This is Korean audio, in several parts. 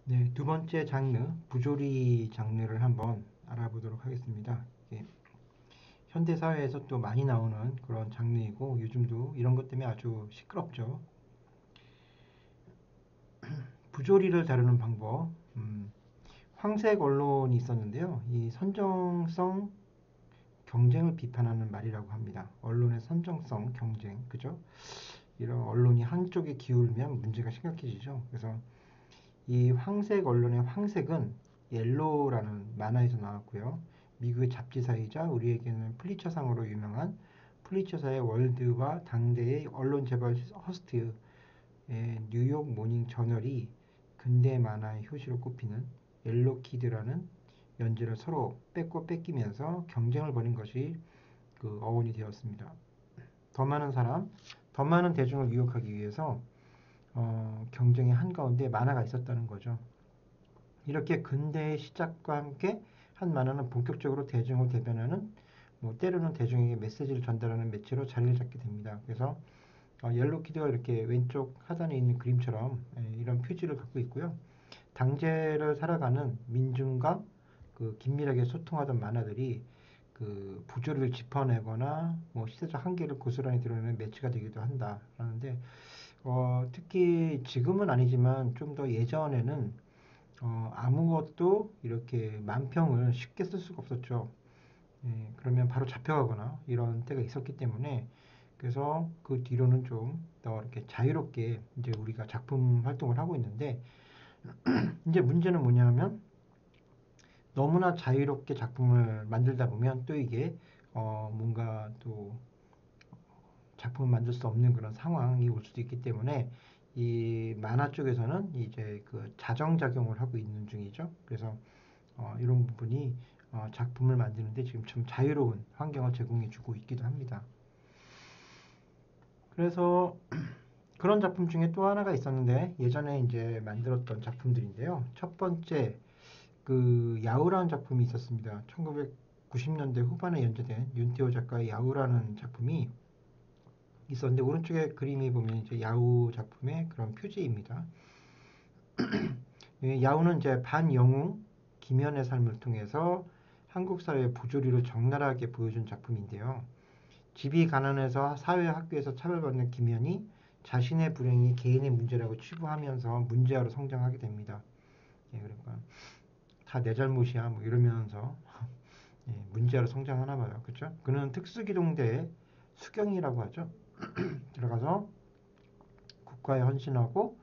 네, 두 번째 장르, 부조리 장르를 한번 알아보도록 하겠습니다. 이게 현대 사회에서 또 많이 나오는 그런 장르이고 요즘도 이런 것 때문에 아주 시끄럽죠. 부조리를 다루는 방법. 황색 언론이 있었는데요. 이 선정성 경쟁을 비판하는 말이라고 합니다. 언론의 선정성 경쟁, 그죠? 이런 언론이 한쪽에 기울면 문제가 심각해지죠. 그래서 이 황색 언론의 황색은 옐로우라는 만화에서 나왔고요. 미국의 잡지사이자 우리에게는 플리처상으로 유명한 플리처사의 월드와 당대의 언론 재벌 허스트의 뉴욕 모닝 저널이 근대 만화의 효시로 꼽히는 옐로 키드라는 연재를 서로 뺏고 뺏기면서 경쟁을 벌인 것이 그 어원이 되었습니다. 더 많은 사람, 더 많은 대중을 유혹하기 위해서 경쟁의 한가운데 만화가 있었다는 거죠. 이렇게 근대의 시작과 함께 한 만화는 본격적으로 대중을 대변하는 때로는 대중에게 메시지를 전달하는 매체로 자리를 잡게 됩니다. 그래서 옐로키드가 이렇게 왼쪽 하단에 있는 그림처럼 이런 표지를 갖고 있고요. 당제를 살아가는 민중과 그 긴밀하게 소통하던 만화들이 그 부조리를 짚어내거나 시대적 한계를 고스란히 드러내는 매체가 되기도 한다라는데 특히 지금은 아니지만 좀 더 예전에는 아무것도 이렇게 만평을 쉽게 쓸 수가 없었죠. 그러면 바로 잡혀가거나 이런 때가 있었기 때문에 그래서 그 뒤로는 좀 더 이렇게 자유롭게 이제 우리가 작품 활동을 하고 있는데 이제 문제는 뭐냐면 너무나 자유롭게 작품을 만들다 보면 또 이게 뭔가 또 작품을 만들 수 없는 그런 상황이 올 수도 있기 때문에 이 만화 쪽에서는 이제 그 자정작용을 하고 있는 중이죠. 그래서 이런 부분이 작품을 만드는데 지금 좀 자유로운 환경을 제공해 주고 있기도 합니다. 그래서 그런 작품 중에 또 하나가 있었는데 예전에 이제 만들었던 작품들인데요. 첫 번째 그 야후라는 작품이 있었습니다. 1990년대 후반에 연재된 윤태호 작가의 야후라는 작품이 있었는데 오른쪽에 그림이 보면 이제 야후 작품의 그런 표지입니다. 야후는 이제 반영웅 김연의 삶을 통해서 한국 사회의 부조리를 적나라하게 보여준 작품인데요. 집이 가난해서 사회 학교에서 차별받는 김연이 자신의 불행이 개인의 문제라고 치부하면서 문제아로 성장하게 됩니다. 그러니까 다 내 잘못이야 뭐 이러면서 문제아로 성장하나 봐요. 그렇죠? 그는 특수기동대의 수경이라고 하죠. 들어가서 국가에 헌신하고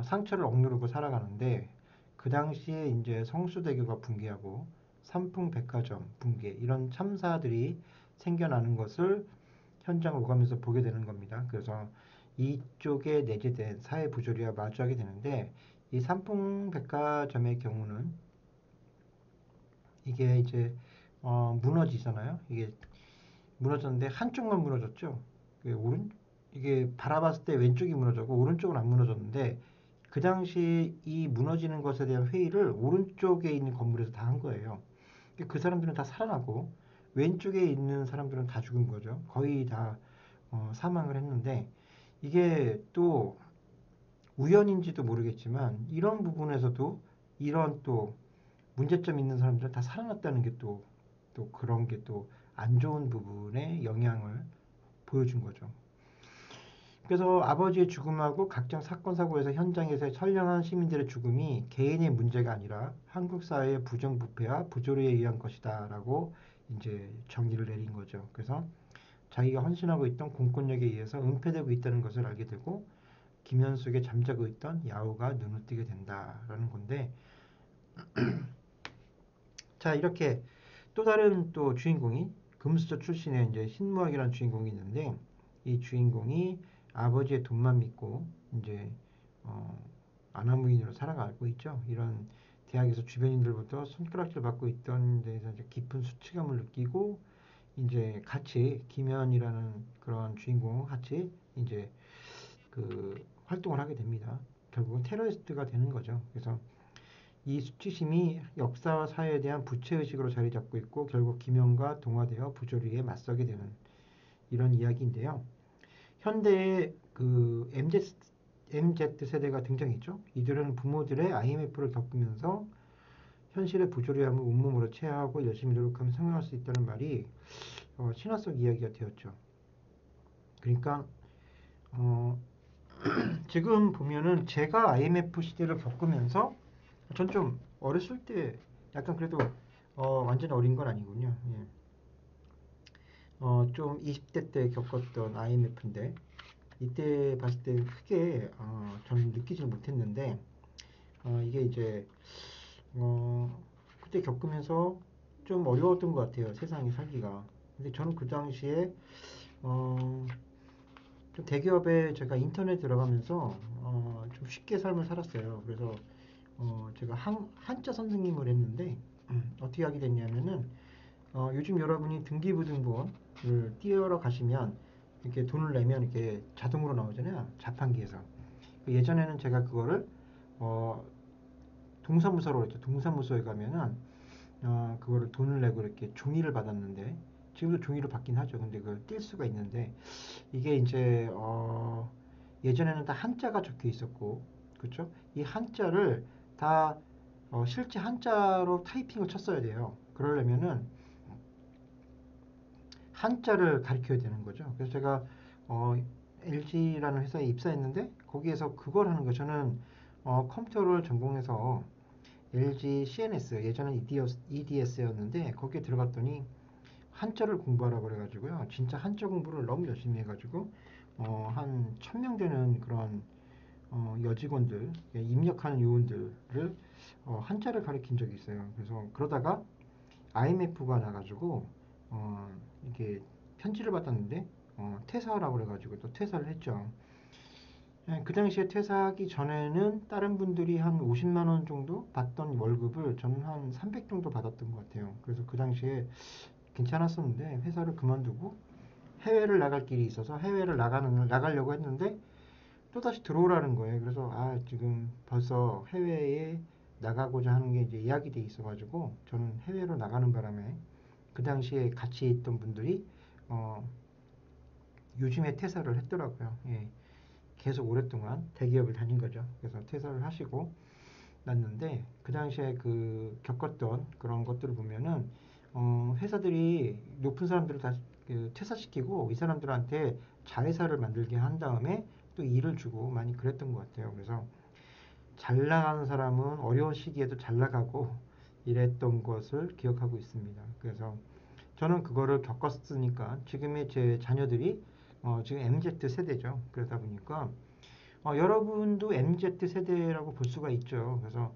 상처를 억누르고 살아가는데 그 당시에 이제 성수대교가 붕괴하고 삼풍백화점 붕괴 이런 참사들이 생겨나는 것을 현장을 오가면서 보게 되는 겁니다. 그래서 이쪽에 내재된 사회 부조리와 마주하게 되는데 이 삼풍백화점의 경우는 이게 이제 무너지잖아요. 이게 무너졌는데 한쪽만 무너졌죠. 이게 바라봤을 때 왼쪽이 무너졌고 오른쪽은 안 무너졌는데 그 당시 이 무너지는 것에 대한 회의를 오른쪽에 있는 건물에서 다 한 거예요. 그 사람들은 다 살아나고 왼쪽에 있는 사람들은 다 죽은 거죠. 거의 다 사망을 했는데 이게 또 우연인지도 모르겠지만 이런 부분에서도 이런 또 문제점 있는 사람들은 다 살아났다는 게 또 그런 게 또 안 좋은 부분에 영향을 보여준 거죠. 그래서 아버지의 죽음하고 각종 사건 사고에서 현장에서 선량한 시민들의 죽음이 개인의 문제가 아니라 한국 사회의 부정부패와 부조리에 의한 것이다라고 이제 정의를 내린 거죠. 그래서 자기가 헌신하고 있던 공권력에 의해서 은폐되고 있다는 것을 알게 되고 김현숙에 잠자고 있던 야후가 눈을 뜨게 된다라는 건데 자 이렇게 또 다른 또 주인공이 금수저 출신의 이제 신무학이라는 주인공이 있는데 이 주인공이 아버지의 돈만 믿고 이제 어, 아나무인으로 살아가고 있죠. 이런 대학에서 주변인들부터 손가락질 받고 있던 데에서 이제 깊은 수치감을 느끼고 이제 같이 김현이라는 그런 주인공 같이 이제 그 활동을 하게 됩니다. 결국은 테러리스트가 되는 거죠. 그래서 이 수치심이 역사와 사회에 대한 부채의식으로 자리 잡고 있고 결국 김연과 동화되어 부조리에 맞서게 되는 이런 이야기인데요. 현대의 그 MZ MZ세대가 등장했죠. 이들은 부모들의 IMF를 겪으면서 현실의 부조리함을 온몸으로 체화하고 열심히 노력하면 성공할 수 있다는 말이 신화 속 이야기가 되었죠. 그러니까 어, 지금 보면은 제가 IMF 시대를 겪으면서 전 좀 어렸을 때 약간 그래도 완전 어린 건 아니군요. 예. 좀 20대 때 겪었던 IMF인데 이때 봤을 때 크게 저는 느끼질 못했는데 이게 이제 그때 겪으면서 좀 어려웠던 것 같아요. 세상에 살기가. 근데 저는 그 당시에 어, 좀 대기업에 제가 인턴에 들어가면서 좀 쉽게 삶을 살았어요. 그래서 제가 한자 선생님을 했는데 어떻게 하게 됐냐면은 요즘 여러분이 등기부등본을 띄우러 가시면 이렇게 돈을 내면 이렇게 자동으로 나오잖아요. 자판기에서. 예전에는 제가 그거를 어, 동사무소로 했죠. 동사무소에 가면은 그거를 돈을 내고 이렇게 종이를 받았는데 지금도 종이로 받긴 하죠. 근데 그걸 뗄 수가 있는데 이게 이제 예전에는 다 한자가 적혀 있었고 그렇죠? 이 한자를 다 실제 한자로 타이핑을 쳤어야 돼요. 그러려면은 한자를 가르쳐야 되는 거죠. 그래서 제가 LG라는 회사에 입사했는데 거기에서 그걸 하는 거 저는 컴퓨터를 전공해서 LG CNS 예전에 EDS였는데 거기에 들어갔더니 한자를 공부하라고 그래가지고요. 진짜 한자 공부를 너무 열심히 해가지고 한 1000명 되는 그런 여직원들 입력하는 요원들을 한자를 가르친 적이 있어요. 그래서 그러다가 IMF가 나가지고 이게 편지를 받았는데 퇴사하라고 그래가지고 또 퇴사를 했죠. 예, 그 당시에 퇴사하기 전에는 다른 분들이 한 50만 원 정도 받던 월급을 저는 한 300 정도 받았던 것 같아요. 그래서 그 당시에 괜찮았었는데 회사를 그만두고 해외를 나갈 길이 있어서 해외를 나가려고 했는데 또다시 들어오라는 거예요. 그래서 지금 벌써 해외에 나가고자 하는 게 이제 이야기돼 있어가지고 저는 해외로 나가는 바람에 그 당시에 같이 있던 분들이 어, 요즘에 퇴사를 했더라고요. 예, 계속 오랫동안 대기업을 다닌 거죠. 그래서 퇴사를 하시고 났는데 그 당시에 그 겪었던 그런 것들을 보면은 회사들이 높은 사람들을 다그 퇴사시키고 이 사람들한테 자회사를 만들게 한 다음에 또 일을 주고 많이 그랬던 것 같아요. 그래서 잘 나가는 사람은 어려운 시기에도 잘 나가고 이랬던 것을 기억하고 있습니다. 그래서 저는 그거를 겪었으니까 지금의 제 자녀들이 지금 MZ 세대죠. 그러다 보니까 여러분도 MZ 세대라고 볼 수가 있죠. 그래서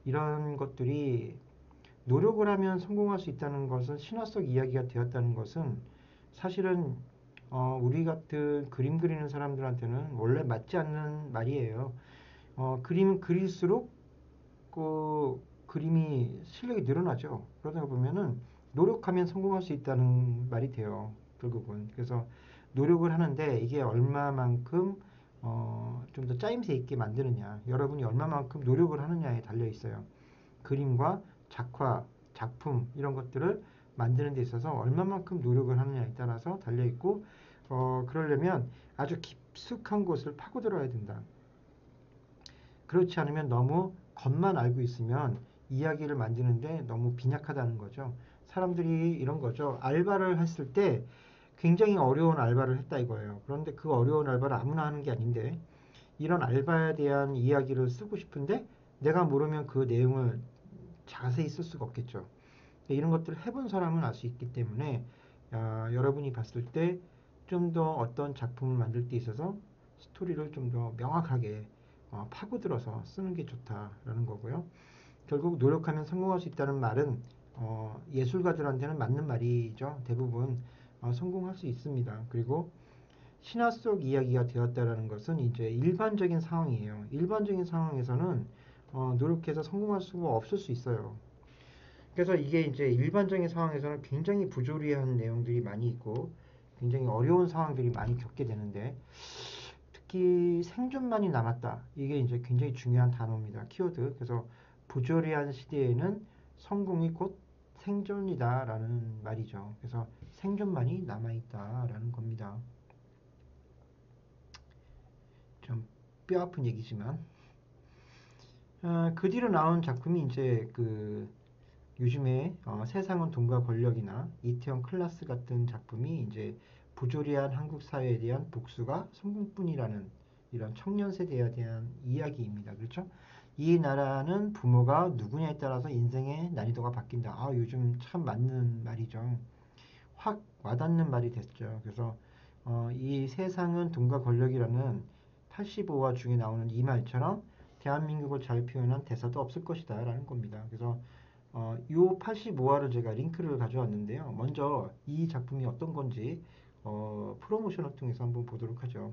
이런 것들이 노력을 하면 성공할 수 있다는 것은 신화 속 이야기가 되었다는 것은 사실은 우리 같은 그림 그리는 사람들한테는 원래 맞지 않는 말이에요. 그림은 그릴수록 그 그림이 실력이 늘어나죠. 그러다 보면은 노력하면 성공할 수 있다는 말이 돼요. 결국은. 그래서 노력을 하는데 이게 얼마만큼 좀 더 짜임새 있게 만드느냐. 여러분이 얼마만큼 노력을 하느냐에 달려 있어요. 그림과 작화, 작품 이런 것들을 만드는 데 있어서 얼마만큼 노력을 하느냐에 따라서 달려 있고 그러려면 아주 깊숙한 곳을 파고들어야 된다. 그렇지 않으면 너무 겉만 알고 있으면 이야기를 만드는데 너무 빈약하다는 거죠. 사람들이 이런 거죠. 알바를 했을 때 굉장히 어려운 알바를 했다 이거예요. 그런데 그 어려운 알바를 아무나 하는 게 아닌데 이런 알바에 대한 이야기를 쓰고 싶은데 내가 모르면 그 내용을 자세히 쓸 수가 없겠죠. 이런 것들을 해본 사람은 알 수 있기 때문에 여러분이 봤을 때 좀 더 어떤 작품을 만들 때 있어서 스토리를 좀 더 명확하게 파고들어서 쓰는 게 좋다라는 거고요. 결국 노력하면 성공할 수 있다는 말은 예술가들한테는 맞는 말이죠. 대부분 성공할 수 있습니다. 그리고 신화 속 이야기가 되었다라는 것은 이제 일반적인 상황이에요. 일반적인 상황에서는 노력해서 성공할 수가 없을 수 있어요. 그래서 이게 이제 일반적인 상황에서는 굉장히 부조리한 내용들이 많이 있고 굉장히 어려운 상황들이 많이 겪게 되는데 특히 생존만이 남았다. 이게 이제 굉장히 중요한 단어입니다. 키워드. 그래서 부조리한 시대에는 성공이 곧 생존이다라는 말이죠. 그래서 생존만이 남아있다라는 겁니다. 좀 뼈 아픈 얘기지만 그 뒤로 나온 작품이 이제 그 요즘에 세상은 돈과 권력이나 이태원 클라스 같은 작품이 이제 부조리한 한국 사회에 대한 복수가 성공뿐이라는 이런 청년 세대에 대한 이야기입니다. 그렇죠? 이 나라는 부모가 누구냐에 따라서 인생의 난이도가 바뀐다. 아, 요즘 참 맞는 말이죠. 확 와닿는 말이 됐죠. 그래서 이 세상은 돈과 권력이라는 85화 중에 나오는 이 말처럼 대한민국을 잘 표현한 대사도 없을 것이다 라는 겁니다. 그래서 요 85화를 제가 링크를 가져왔는데요. 먼저 이 작품이 어떤 건지 프로모션을 통해서 한번 보도록 하죠.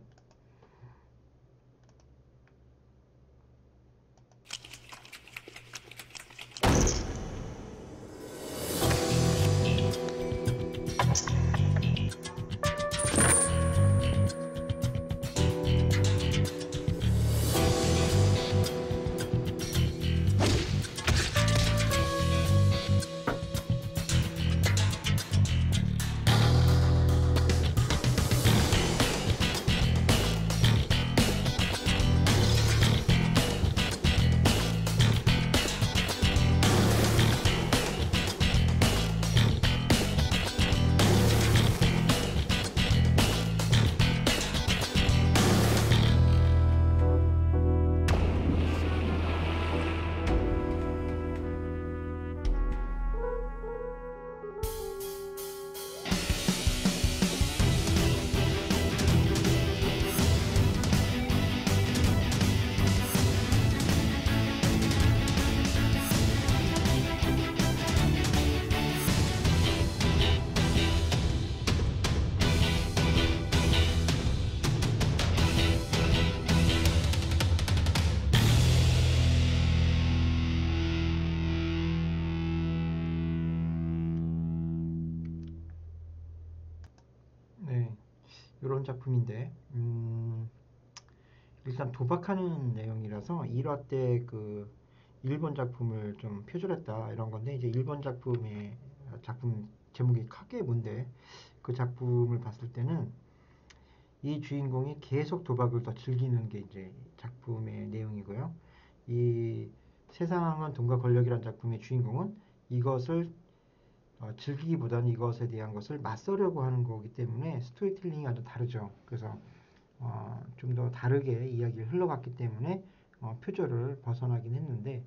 네, 이런 작품인데 일단 도박하는 내용이라서 1화 때 그 일본 작품을 좀 표절했다 이런 건데 이제 일본 작품의 작품 제목이 카게문데 그 작품을 봤을 때는 이 주인공이 계속 도박을 더 즐기는 게 이제 작품의 내용이고요. 이 세상은 돈과 권력이라는 작품의 주인공은 이것을 즐기기보다는 이것에 대한 것을 맞서려고 하는 거기 때문에 스토리텔링이 아주 다르죠. 그래서 좀 더 다르게 이야기를 흘러갔기 때문에 표절을 벗어나긴 했는데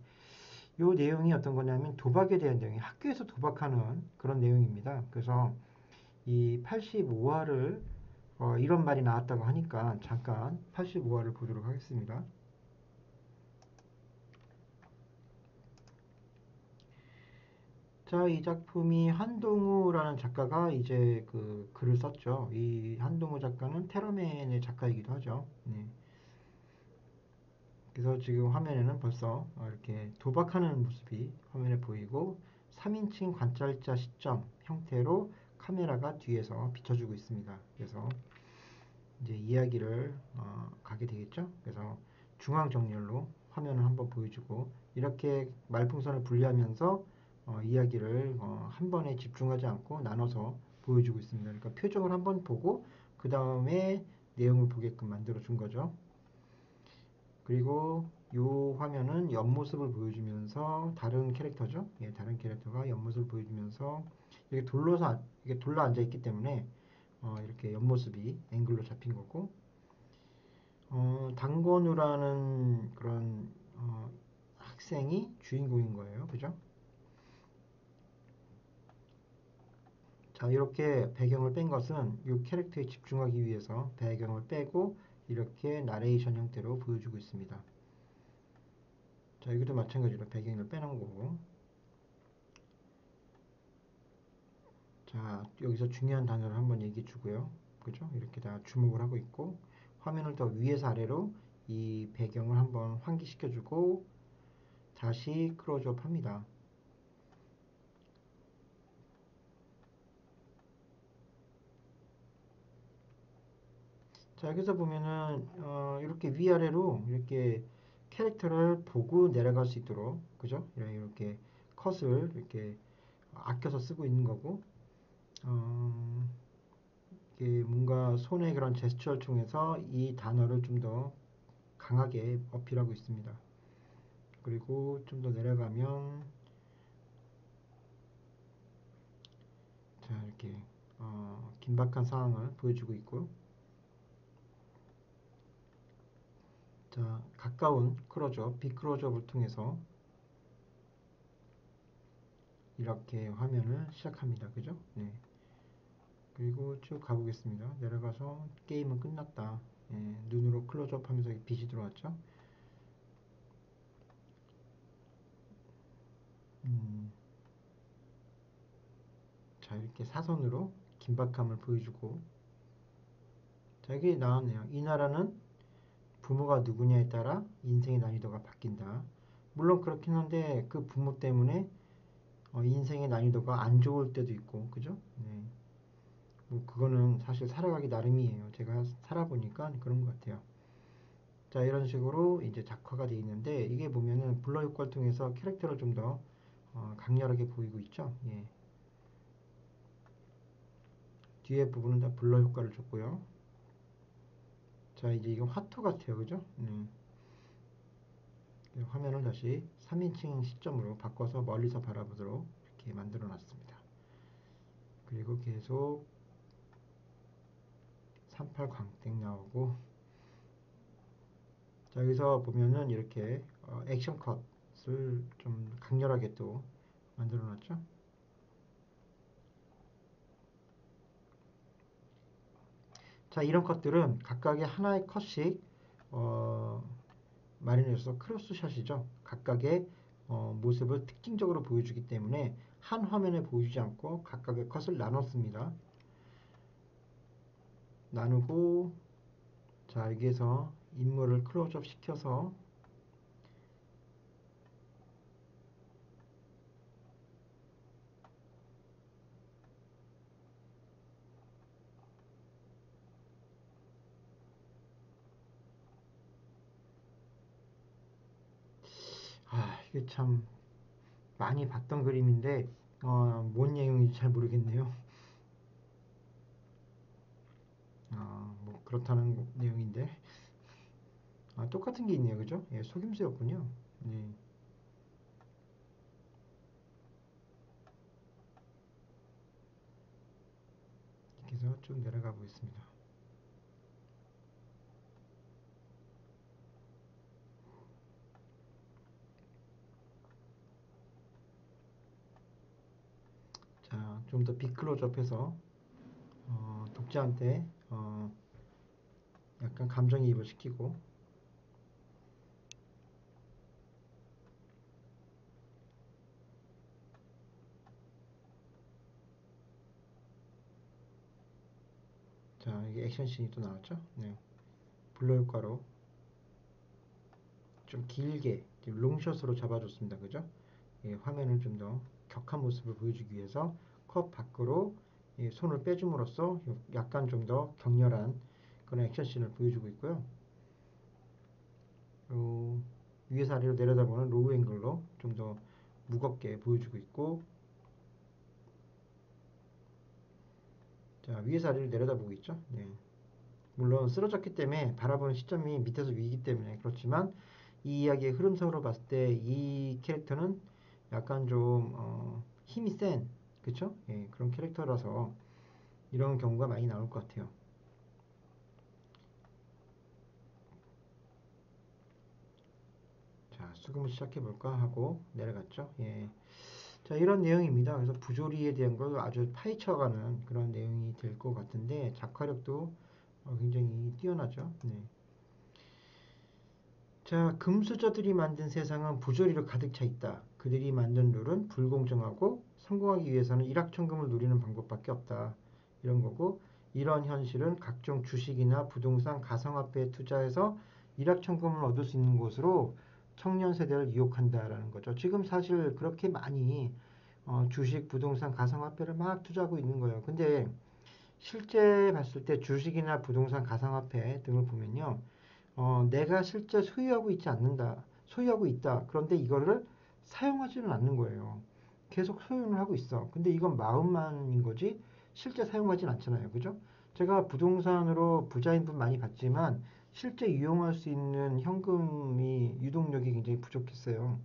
이 내용이 어떤 거냐면 도박에 대한 내용이 학교에서 도박하는 그런 내용입니다. 그래서 이 85화를 이런 말이 나왔다고 하니까 잠깐 85화를 보도록 하겠습니다. 자, 이 작품이 한동우라는 작가가 이제 그 글을 썼죠. 이 한동우 작가는 테러맨의 작가이기도 하죠. 네. 그래서 지금 화면에는 벌써 이렇게 도박하는 모습이 화면에 보이고 3인칭 관찰자 시점 형태로 카메라가 뒤에서 비춰주고 있습니다. 그래서 이제 이야기를 가게 되겠죠. 그래서 중앙 정렬로 화면을 한번 보여주고 이렇게 말풍선을 분리하면서 이야기를 한 번에 집중하지 않고 나눠서 보여주고 있습니다. 그러니까 표정을 한번 보고 그 다음에 내용을 보게끔 만들어 준 거죠. 그리고 이 화면은 옆모습을 보여주면서 다른 캐릭터죠. 예, 다른 캐릭터가 옆모습을 보여주면서 이게 이게 둘러 앉아 있기 때문에 이렇게 옆모습이 앵글로 잡힌 거고 당건우라는 그런 학생이 주인공인 거예요. 그죠? 자, 이렇게 배경을 뺀 것은 이 캐릭터에 집중하기 위해서 배경을 빼고 이렇게 나레이션 형태로 보여주고 있습니다. 자, 여기도 마찬가지로 배경을 빼놓은 거고. 자, 여기서 중요한 단어를 한번 얘기해 주고요. 그죠? 이렇게 다 주목을 하고 있고, 화면을 더 위에서 아래로 이 배경을 한번 환기시켜 주고, 다시 클로즈업 합니다. 자, 여기서 보면은, 이렇게 위아래로 이렇게 캐릭터를 보고 내려갈 수 있도록, 그죠? 이렇게 컷을 이렇게 아껴서 쓰고 있는 거고, 어, 이게 뭔가 손의 그런 제스처를 통해서 이 단어를 좀 더 강하게 어필하고 있습니다. 그리고 좀 더 내려가면 자 이렇게 긴박한 상황을 보여주고 있고 자 가까운 클로즈업, 빅클로즈업을 통해서 이렇게 화면을 시작합니다. 그죠? 네. 그리고 쭉 가보겠습니다. 내려가서 게임은 끝났다. 예, 눈으로 클로즈업 하면서 빛이 들어왔죠. 자 이렇게 사선으로 긴박함을 보여주고 자 여기 나왔네요. 이 나라는 부모가 누구냐에 따라 인생의 난이도가 바뀐다. 물론 그렇긴 한데 그 부모 때문에 인생의 난이도가 안 좋을 때도 있고 그죠? 네. 뭐 그거는 사실 살아가기 나름이에요. 제가 살아보니까 그런 것 같아요. 자 이런 식으로 이제 작화가 되어 있는데 이게 보면은 블러 효과를 통해서 캐릭터를 좀 더 강렬하게 보이고 있죠. 예. 뒤에 부분은 다 블러 효과를 줬고요. 자 이제 이건 화투 같아요. 그죠? 화면을 다시 3인칭 시점으로 바꿔서 멀리서 바라보도록 이렇게 만들어 놨습니다. 그리고 계속 38 광땡 나오고 자 여기서 보면은 이렇게 액션 컷을 좀 강렬하게 또 만들어 놨죠. 자 이런 컷들은 각각의 하나의 컷씩 마련해서 크로스샷이죠. 각각의 모습을 특징적으로 보여주기 때문에 한 화면에 보여주지 않고 각각의 컷을 나눴습니다. 나누고 자 여기에서 인물을 클로즈업 시켜서 이게 참 많이 봤던 그림인데 뭔 내용인지 잘 모르겠네요. 뭐 그렇다는 내용인데 똑같은 게 있네요. 그죠? 예, 속임수였군요. 네. 이렇게 해서 쭉 내려가 보겠습니다. 자, 좀 더 빅클로즈업해서 독자한테 약간 감정이입을 시키고 자, 이게 액션씬이 또 나왔죠? 네. 블러 효과로 좀 길게 롱숏으로 잡아줬습니다. 그죠? 예, 화면을 좀 더 격한 모습을 보여주기 위해서 컵 밖으로 손을 빼줌으로써 약간 좀 더 격렬한 그런 액션씬을 보여주고 있고요. 위에서 아래로 내려다보는 로우 앵글로 좀 더 무겁게 보여주고 있고 자 위에서 아래로 내려다보고 있죠. 네. 물론 쓰러졌기 때문에 바라보는 시점이 밑에서 위이기 때문에 그렇지만 이 이야기의 흐름상으로 봤을 때 이 캐릭터는 약간 좀 힘이 센 그쵸? 예, 그런 캐릭터라서 이런 경우가 많이 나올 것 같아요. 자 수금을 시작해볼까 하고 내려갔죠. 예. 자 이런 내용입니다. 그래서 부조리에 대한 걸 아주 파헤쳐가는 그런 내용이 될 것 같은데 작화력도 굉장히 뛰어나죠. 네. 자, 금수저들이 만든 세상은 부조리로 가득 차 있다. 그들이 만든 룰은 불공정하고 성공하기 위해서는 일확천금을 누리는 방법밖에 없다. 이런 거고 이런 현실은 각종 주식이나 부동산, 가상화폐에 투자해서 일확천금을 얻을 수 있는 곳으로 청년 세대를 유혹한다라는 거죠. 지금 사실 그렇게 많이 주식, 부동산, 가상화폐를 막 투자하고 있는 거예요. 근데 실제 봤을 때 주식이나 부동산, 가상화폐 등을 보면요. 내가 실제 소유하고 있지 않는다. 소유하고 있다. 그런데 이거를 사용하지는 않는 거예요. 계속 소유를 하고 있어. 근데 이건 마음만인 거지 실제 사용하진 않잖아요. 그죠? 제가 부동산으로 부자인 분 많이 봤지만 실제 이용할 수 있는 현금이 유동력이 굉장히 부족했어요.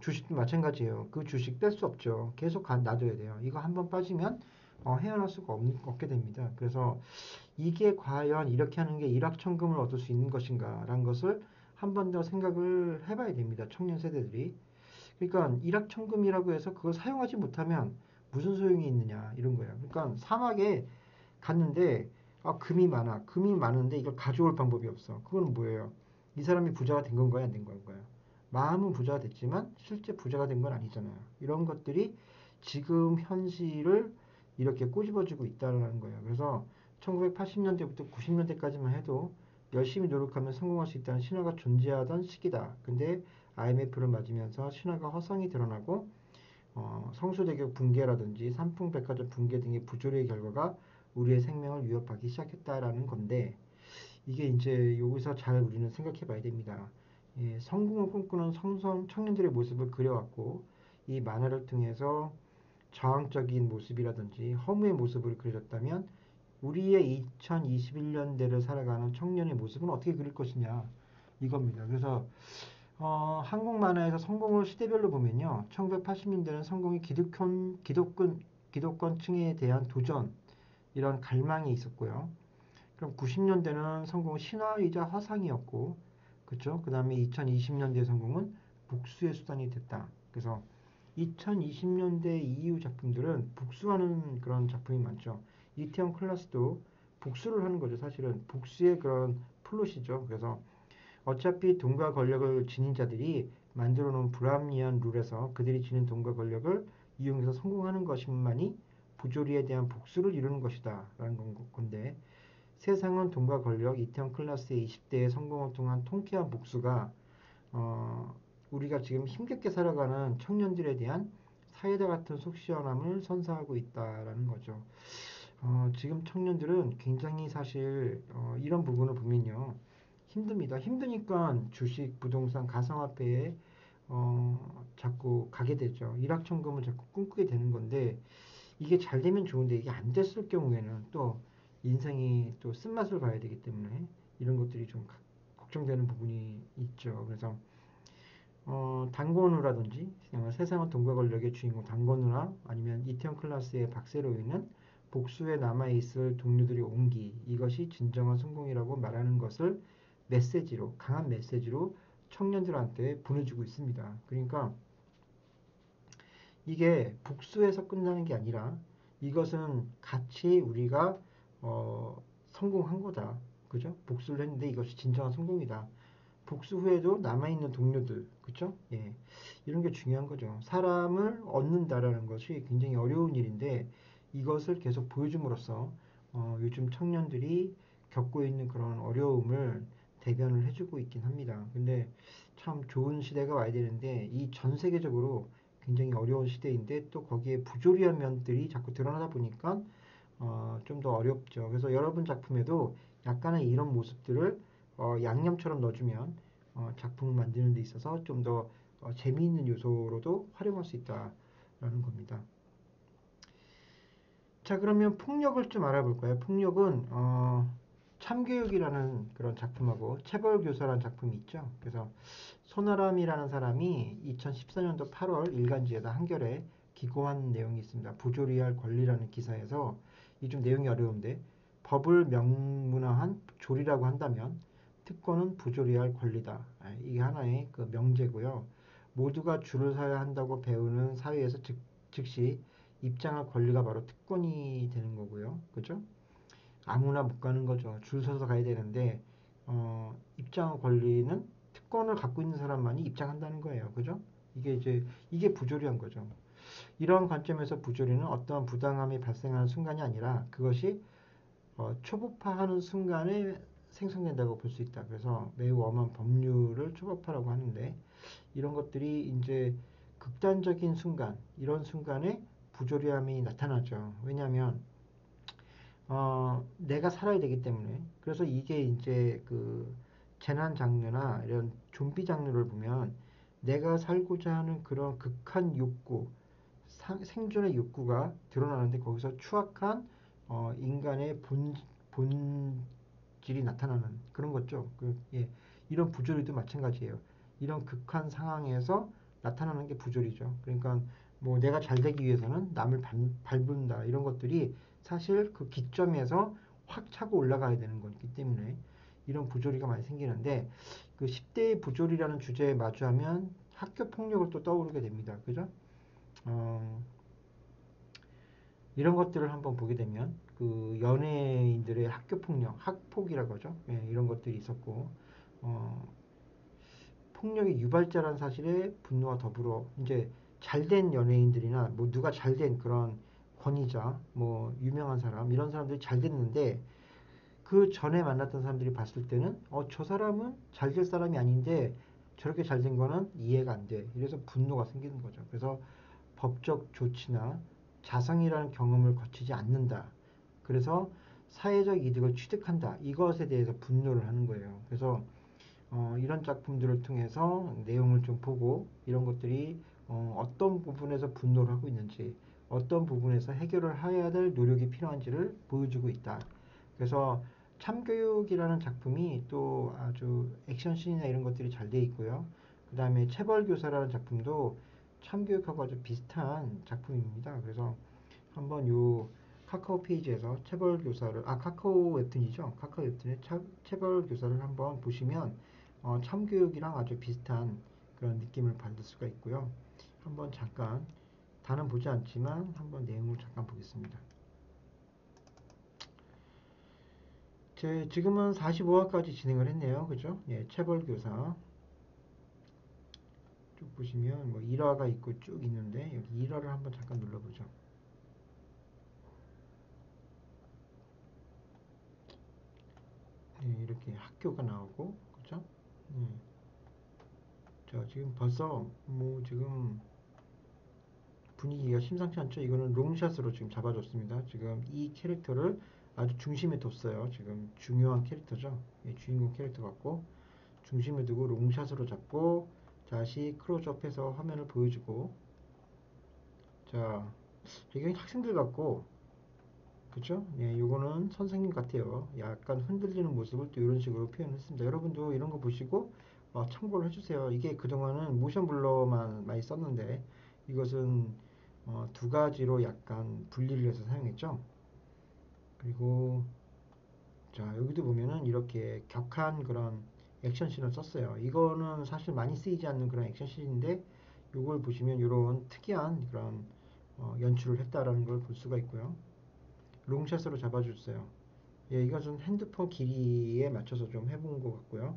주식도 마찬가지예요. 그 주식 뺄 수 없죠. 계속 놔둬야 돼요. 이거 한번 빠지면 헤어날 수가 없게 됩니다. 그래서 이게 과연 이렇게 하는 게 일확천금을 얻을 수 있는 것인가라는 것을 한 번 더 생각을 해봐야 됩니다. 청년 세대들이. 그러니까 일확천금이라고 해서 그걸 사용하지 못하면 무슨 소용이 있느냐 이런 거예요. 그러니까 사막에 갔는데 금이 많아. 금이 많은데 이걸 가져올 방법이 없어. 그건 뭐예요? 이 사람이 부자가 된 건가요? 안 된 건가요? 마음은 부자가 됐지만 실제 부자가 된 건 아니잖아요. 이런 것들이 지금 현실을 이렇게 꼬집어주고 있다는 거예요. 그래서 1980년대부터 90년대까지만 해도 열심히 노력하면 성공할 수 있다는 신화가 존재하던 시기다. 근데 IMF를 맞으면서 신화가 허성이 드러나고 성수대교 붕괴라든지 삼풍백화점 붕괴 등의 부조리의 결과가 우리의 생명을 위협하기 시작했다라는 건데 이게 이제 여기서 잘 우리는 생각해 봐야 됩니다. 예, 성공을 꿈꾸는 청년들의 모습을 그려왔고 이 만화를 통해서 저항적인 모습이라든지 허무의 모습을 그려졌다면 우리의 2021년대를 살아가는 청년의 모습은 어떻게 그릴 것이냐 이겁니다. 그래서 한국 만화에서 성공을 시대별로 보면요. 1980년대는 성공이 기득권층에 대한 도전, 이런 갈망이 있었고요. 그럼 90년대는 성공은 신화이자 화상이었고, 그렇죠? 그 다음에 2020년대 성공은 복수의 수단이 됐다. 그래서 2020년대 이후 작품들은 복수하는 그런 작품이 많죠. 이태원 클라스도 복수를 하는 거죠. 사실은 복수의 그런 플롯이죠. 그래서 어차피 돈과 권력을 지닌 자들이 만들어 놓은 불합리한 룰에서 그들이 지닌 돈과 권력을 이용해서 성공하는 것만이 부조리에 대한 복수를 이루는 것이다 라는 건데 세상은 돈과 권력, 이태원 클라스의 20대의 성공을 통한 통쾌한 복수가 우리가 지금 힘겹게 살아가는 청년들에 대한 사이다 같은 속 시원함을 선사하고 있다라는 거죠. 지금 청년들은 굉장히 사실 이런 부분을 보면요. 힘듭니다. 힘드니까 주식, 부동산, 가상화폐에 자꾸 가게 되죠. 일확천금을 자꾸 꿈꾸게 되는 건데 이게 잘 되면 좋은데 이게 안 됐을 경우에는 또 인생이 또 쓴맛을 봐야 되기 때문에 이런 것들이 좀 걱정되는 부분이 있죠. 그래서 단권후라든지 세상은 돈과 권력의 주인공 단권후나 아니면 이태원 클라스의 박세로이는 복수에 남아있을 동료들의 온기 이것이 진정한 성공이라고 말하는 것을 메시지로 강한 메시지로 청년들한테 보내주고 있습니다. 그러니까 이게 복수해서 끝나는 게 아니라 이것은 같이 우리가 성공한 거다. 그죠? 복수를 했는데 이것이 진정한 성공이다. 복수 후에도 남아있는 동료들, 그쵸? 예. 이런 게 중요한 거죠. 사람을 얻는다라는 것이 굉장히 어려운 일인데 이것을 계속 보여줌으로써 요즘 청년들이 겪고 있는 그런 어려움을 대변을 해주고 있긴 합니다. 근데 참 좋은 시대가 와야 되는데 이 전 세계적으로 굉장히 어려운 시대인데 또 거기에 부조리한 면들이 자꾸 드러나다 보니까 좀 더 어렵죠. 그래서 여러분 작품에도 약간의 이런 모습들을 양념처럼 넣어주면 작품을 만드는 데 있어서 좀 더 재미있는 요소로도 활용할 수 있다라는 겁니다. 자, 그러면 폭력을 좀 알아볼까요? 폭력은 참교육이라는 그런 작품하고 체벌교사라는 작품이 있죠. 그래서 손아람이라는 사람이 2014년도 8월 일간지에다 한겨레 기고한 내용이 있습니다. 부조리할 권리라는 기사에서 이 좀 내용이 어려운데 법을 명문화한 조리라고 한다면 특권은 부조리할 권리다. 이게 하나의 그 명제고요. 모두가 줄을 서야 한다고 배우는 사회에서 즉시 입장할 권리가 바로 특권이 되는 거고요. 그죠? 아무나 못 가는 거죠. 줄 서서 가야 되는데 입장 권리는 특권을 갖고 있는 사람만이 입장한다는 거예요. 그죠? 이게 부조리한 거죠. 이런 관점에서 부조리는 어떠한 부당함이 발생하는 순간이 아니라 그것이 초법화하는 순간에 생성된다고 볼 수 있다. 그래서 매우 엄한 법률을 초법화라고 하는데 이런 것들이 이제 극단적인 순간, 이런 순간에 부조리함이 나타나죠. 왜냐하면 내가 살아야 되기 때문에. 그래서 이게 이제 그 재난 장르나 이런 좀비 장르를 보면 내가 살고자 하는 그런 극한 욕구, 생존의 욕구가 드러나는데 거기서 추악한 인간의 질이 나타나는 그런 거죠. 예, 이런 부조리도 마찬가지예요. 이런 극한 상황에서 나타나는 게 부조리죠. 그러니까 뭐 내가 잘 되기 위해서는 남을 밟는다 이런 것들이 사실 그 기점에서 확 차고 올라가야 되는 거기 때문에 이런 부조리가 많이 생기는데 그 10대의 부조리라는 주제에 마주하면 학교 폭력을 또 떠오르게 됩니다. 그죠? 어, 이런 것들을 한번 보게 되면 그 연예인들의 학교 폭력, 학폭이라고 하죠. 예, 이런 것들이 있었고 어, 폭력의 유발자라는 사실에 분노와 더불어 이제 잘된 연예인들이나 뭐 누가 잘된 그런 권위자, 뭐 유명한 사람 이런 사람들이 잘 됐는데 그 전에 만났던 사람들이 봤을 때는 저 사람은 잘 될 사람이 아닌데 저렇게 잘 된 거는 이해가 안 돼. 이래서 분노가 생기는 거죠. 그래서 법적 조치나 자성이라는 경험을 거치지 않는다. 그래서 사회적 이득을 취득한다. 이것에 대해서 분노를 하는 거예요. 그래서 이런 작품들을 통해서 내용을 좀 보고 이런 것들이 떤 부분에서 분노를 하고 있는지 어떤 부분에서 해결을 해야 될 노력이 필요한지를 보여주고 있다. 그래서 참교육이라는 작품이 또 아주 액션씬이나 이런 것들이 잘 돼 있고요. 그 다음에 체벌교사라는 작품도 참교육하고 아주 비슷한 작품입니다. 그래서 한번 요 카카오 페이지에서 체벌교사를 카카오 웹툰이죠. 카카오 웹툰의 체벌교사를 한번 보시면 참교육이랑 아주 비슷한 그런 느낌을 받을 수가 있고요. 한번 잠깐 다는 보지 않지만 한번 내용을 잠깐 보겠습니다. 지금은 45화까지 진행을 했네요. 그죠? 예, 체벌교사 쭉 보시면 뭐 1화가 있고 쭉 있는데 여기 1화를 한번 잠깐 눌러보죠. 예, 이렇게 학교가 나오고 그죠? 예. 자, 지금 벌써 뭐 지금 분위기가 심상치 않죠? 이거는 롱샷으로 지금 잡아줬습니다. 지금 이 캐릭터를 아주 중심에 뒀어요. 지금 중요한 캐릭터죠. 예, 주인공 캐릭터 같고 중심에 두고 롱샷으로 잡고 다시 클로즈업해서 화면을 보여주고 자, 배경이 학생들 같고 그쵸? 예, 요거는 선생님 같아요. 약간 흔들리는 모습을 또 이런 식으로 표현했습니다. 여러분도 이런 거 보시고 참고를 해주세요. 이게 그동안은 모션 블러만 많이 썼는데 이것은 두 가지로 약간 분리를 해서 사용했죠. 그리고 자 여기도 보면은 이렇게 격한 그런 액션씬을 썼어요. 이거는 사실 많이 쓰이지 않는 그런 액션씬인데 이걸 보시면 이런 특이한 그런 연출을 했다라는 걸 볼 수가 있고요. 롱샷으로 잡아줬어요. 예, 이것은 핸드폰 길이에 맞춰서 좀 해본 것 같고요.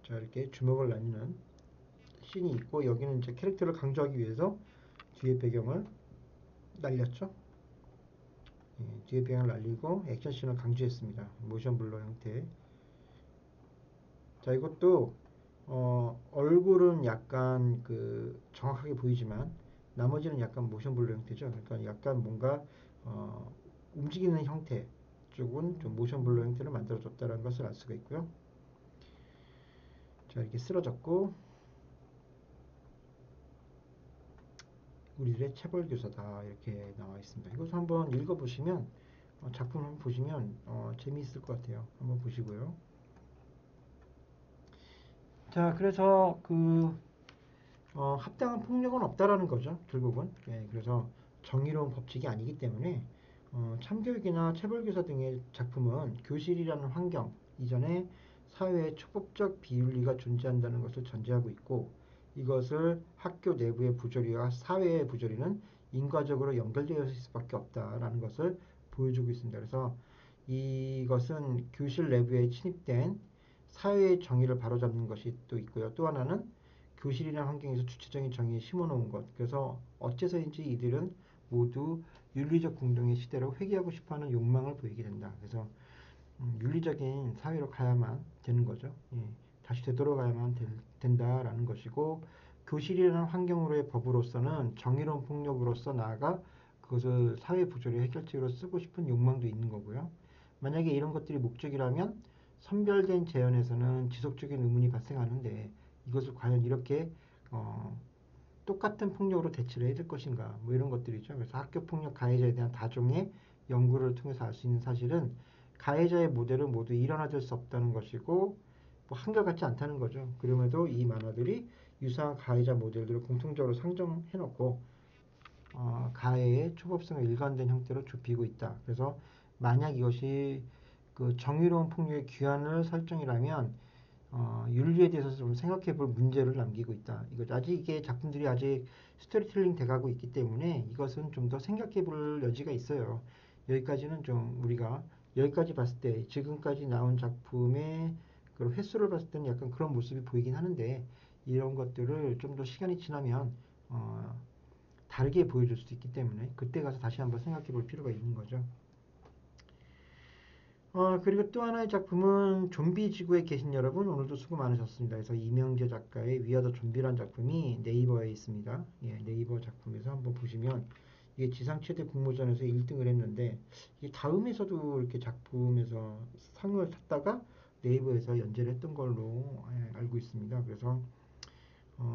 자, 이렇게 주먹을 날리는 씬이 있고 여기는 이제 캐릭터를 강조하기 위해서 뒤에 배경을 날렸죠. 예, 뒤에 배경을 날리고 액션씬을 강조했습니다. 모션 블러 형태. 자, 이것도 얼굴은 약간 그 정확하게 보이지만 나머지는 약간 모션 블러 형태죠. 그러니까 약간 뭔가 움직이는 형태 쪽은 좀 모션 블러 형태를 만들어줬다는 것을 알 수가 있고요. 자, 이렇게 쓰러졌고 우리들의 체벌교사다 이렇게 나와 있습니다. 이것도 한번 읽어보시면 작품 한번 보시면 재미있을 것 같아요. 한번 보시고요. 자, 그래서 그 합당한 폭력은 없다라는 거죠. 결국은. 예, 그래서 정의로운 법칙이 아니기 때문에 참교육이나 체벌교사 등의 작품은 교실이라는 환경 이전에 사회에 초법적 비윤리가 존재한다는 것을 전제하고 있고 이것을 학교 내부의 부조리와 사회의 부조리는 인과적으로 연결되어 있을 수밖에 없다라는 것을 보여주고 있습니다. 그래서 이것은 교실 내부에 침입된 사회의 정의를 바로잡는 것이 또 있고요. 또 하나는 교실이라는 환경에서 주체적인 정의에 심어놓은 것. 그래서 어째서인지 이들은 모두 윤리적 공동의 시대로 회귀하고 싶어하는 욕망을 보이게 된다. 그래서 윤리적인 사회로 가야만 되는 거죠. 예, 다시 되돌아가야만 된다라는 것이고 교실이라는 환경으로의 법으로서는 정의로운 폭력으로서 나아가 그것을 사회 부조리 해결책으로 쓰고 싶은 욕망도 있는 거고요. 만약에 이런 것들이 목적이라면 선별된 재현에서는 지속적인 의문이 발생하는데 이것을 과연 이렇게 어, 똑같은 폭력으로 대처를 해야 될 것인가 뭐 이런 것들이죠. 그래서 학교 폭력 가해자에 대한 다종의 연구를 통해서 알 수 있는 사실은 가해자의 모델은 모두 일원화될 수 없다는 것이고 뭐 한결같지 않다는 거죠. 그럼에도 이 만화들이 유사한 가해자 모델들을 공통적으로 상정해놓고 가해의 초법성을 일관된 형태로 좁히고 있다. 그래서 만약 이것이 그 정의로운 폭력의 귀환을 설정이라면 윤리에 대해서 좀 생각해 볼 문제를 남기고 있다. 이거 아직 이게 작품들이 아직 스토리텔링 돼가고 있기 때문에 이것은 좀 더 생각해 볼 여지가 있어요. 여기까지는 좀 우리가 여기까지 봤을 때 지금까지 나온 작품의 그 횟수를 봤을 때는 약간 그런 모습이 보이긴 하는데 이런 것들을 좀 더 시간이 지나면 어, 다르게 보여줄 수도 있기 때문에 그때 가서 다시 한번 생각해 볼 필요가 있는 거죠. 그리고 또 하나의 작품은 좀비 지구에 계신 여러분 오늘도 수고 많으셨습니다. 그래서 이명재 작가의 위아더 좀비란 작품이 네이버에 있습니다. 예, 네이버 작품에서 한번 보시면 이게 지상 최대 공모전에서 1등을 했는데 이게 다음에서도 이렇게 작품에서 상을 탔다가 네이버에서 연재를 했던 걸로 알고 있습니다. 그래서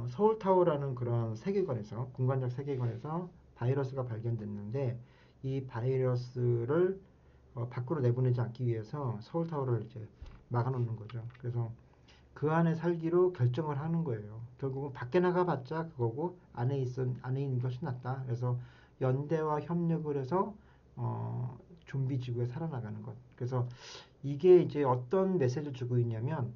서울타워라는 그런 세계관에서 공간적 세계관에서 바이러스가 발견됐는데 이 바이러스를 밖으로 내보내지 않기 위해서 서울타워를 이제 막아놓는 거죠. 그래서 그 안에 살기로 결정을 하는 거예요. 결국은 밖에 나가봤자 그거고 안에 있는 것이 낫다. 그래서 연대와 협력을 해서 좀비 지구에 살아나가는 것. 그래서 이게 이제 어떤 메시지를 주고 있냐면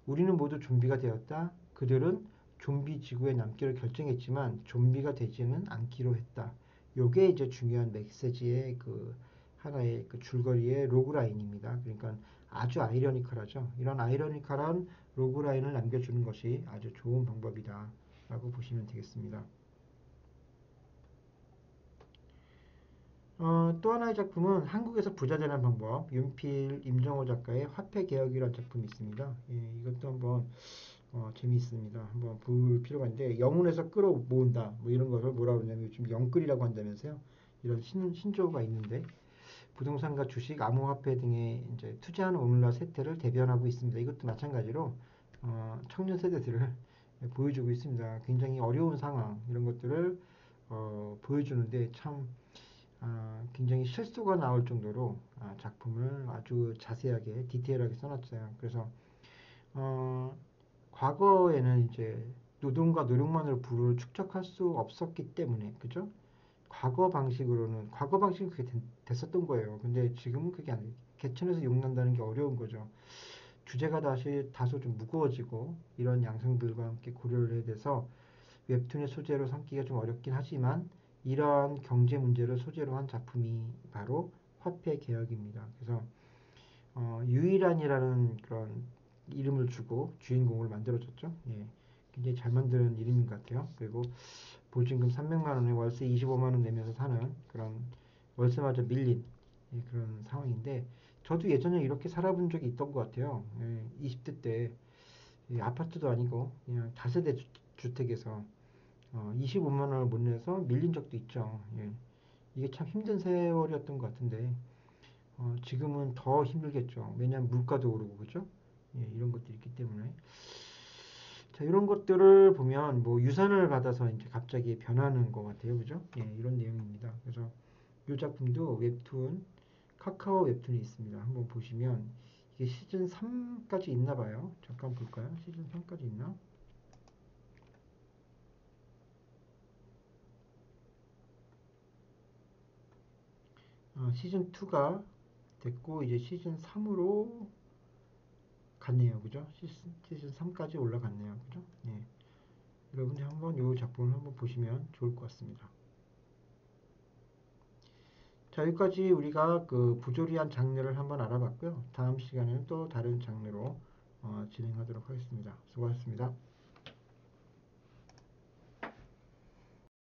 우리는 모두 좀비가 되었다. 그들은 좀비 지구에 남기로 결정했지만 좀비가 되지는 않기로 했다. 요게 이제 중요한 메시지의 그 하나의 그 줄거리의 로그라인입니다. 그러니까 아주 아이러니컬하죠. 이런 아이러니컬한 로그라인을 남겨주는 것이 아주 좋은 방법이다 라고 보시면 되겠습니다. 또 하나의 작품은 한국에서 부자 되는 방법, 윤필, 임정호 작가의 화폐 개혁이라는 작품이 있습니다. 예, 이것도 한번 재미있습니다. 한번 볼 필요가 있는데 영혼에서 끌어모은다 뭐 이런 것을 뭐라 그러냐면 요즘 영끌이라고 한다면서요. 이런 신조어가 있는데 부동산과 주식, 암호화폐 등에 이제 투자하는 오늘날 세태를 대변하고 있습니다. 이것도 마찬가지로 청년 세대들을 보여주고 있습니다. 굉장히 어려운 상황 이런 것들을 보여주는데 참 굉장히 실수가 나올 정도로 작품을 아주 자세하게 디테일하게 써놨어요. 그래서 어, 과거에는 이제 노동과 노력만으로 부를 축적할 수 없었기 때문에 그죠? 과거 방식은 그게 됐었던 거예요. 근데 지금은 그게 아니에요. 개천에서 욕 난다는 게 어려운 거죠. 주제가 다소 좀 무거워지고 이런 양상들과 함께 고려를 해야 돼서 웹툰의 소재로 삼기가 좀 어렵긴 하지만 이러한 경제 문제를 소재로 한 작품이 바로 화폐 개혁입니다. 그래서 유일한이라는 그런 이름을 주고 주인공을 만들어줬죠. 예, 굉장히 잘 만든 이름인 것 같아요. 그리고 보증금 300만 원에 월세 25만 원 내면서 사는 그런 월세마저 밀린 그런 상황인데 저도 예전에 이렇게 살아본 적이 있던 것 같아요. 20대 때 아파트도 아니고 그냥 다세대 주택에서 25만 원을 못 내서 밀린 적도 있죠. 예. 이게 참 힘든 세월이었던 것 같은데 지금은 더 힘들겠죠. 왜냐하면 물가도 오르고 그죠? 예, 이런 것들이 있기 때문에 자 이런 것들을 보면 뭐 유산을 받아서 이제 갑자기 변하는 것 같아요, 그죠? 예, 이런 내용입니다. 그래서 이 작품도 웹툰 카카오 웹툰이 있습니다. 한번 보시면 이게 시즌 3까지 있나 봐요. 잠깐 볼까요? 시즌 3까지 있나? 시즌 2가 됐고 이제 시즌 3으로 갔네요. 그죠? 시즌 3까지 올라갔네요. 그죠? 예. 여러분이 한번 이 작품을 한번 보시면 좋을 것 같습니다. 자, 여기까지 우리가 그 부조리한 장르를 한번 알아봤고요. 다음 시간에는 또 다른 장르로 진행하도록 하겠습니다. 수고하셨습니다.